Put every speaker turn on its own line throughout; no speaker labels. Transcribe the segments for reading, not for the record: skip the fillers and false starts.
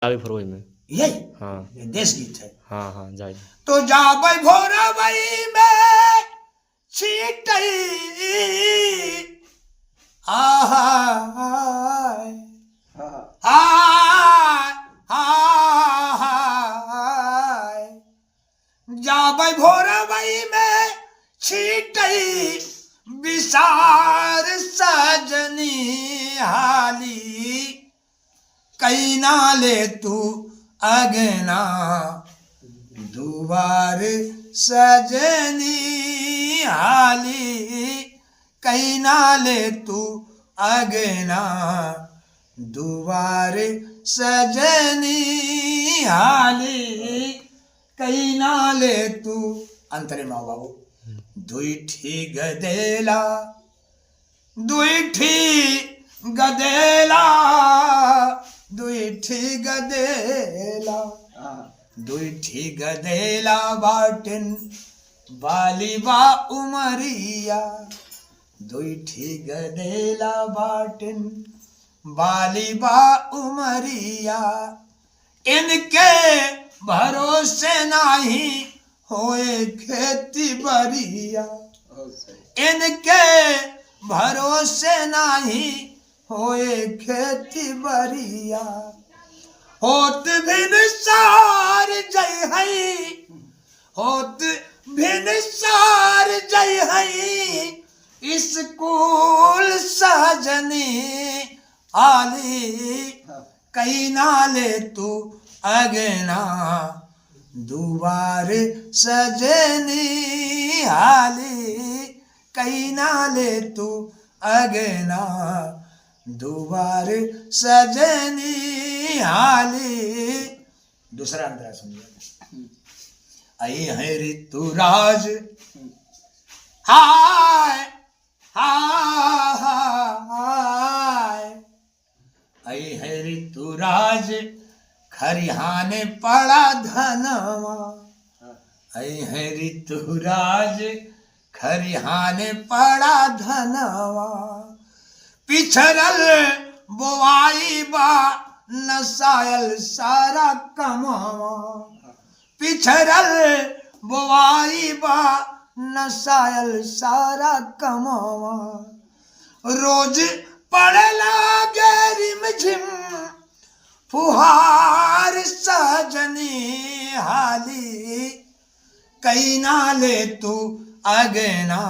आगे फरवरी में।
यही
हाँ
ये देश गीत है।
हाँ हाँ जाए।
तो जाबै भोरवई में छीटई आहाय हाय हाय जाबै भोरवई में छीटई विसार सजनी हाली कैना ले तू अगना दुबार सजनी हाली कैना ले तू अगना दुबार सजनी हाली कैना ले तू अंतरे माँ बाबू दुईठी गदेला दुईठी गदेला दुईठी गदेला दुईठी गदेला बाटिन बालिबा उमरिया दुईठी गदेला बाटिन बालिबा उमरिया इनके भरोसे नहीं होए खेती बरिया इनके भरोसे नहीं होए खेती बरिया होत भिन सार जय हई होत भिन सार जय हई स्कूल सजनी आली कैना ले तू अगना दुबार सजनी हाली कैना ले तू अगना दुबार सजनी हाली। दूसरा अंतरा सुनिए। आई है ऋतुराज हाय हाय आई है ऋतुराज खरिहाने पड़ा धनवा आई है ऋतुराज खरिहाने पड़ा धनवा पिछड़ल बोआई बा नसायल सारा कमावा पिछड़ल बोआई बा नसायल सारा कमावा रोज पड़ला गैरिम झिम फुहार सजनी हाली कैना ले तू अगना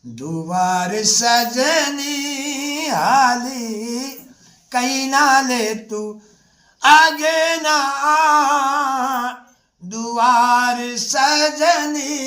दुबार सजनी हाली कैना ले तू अगना दुआर सजनी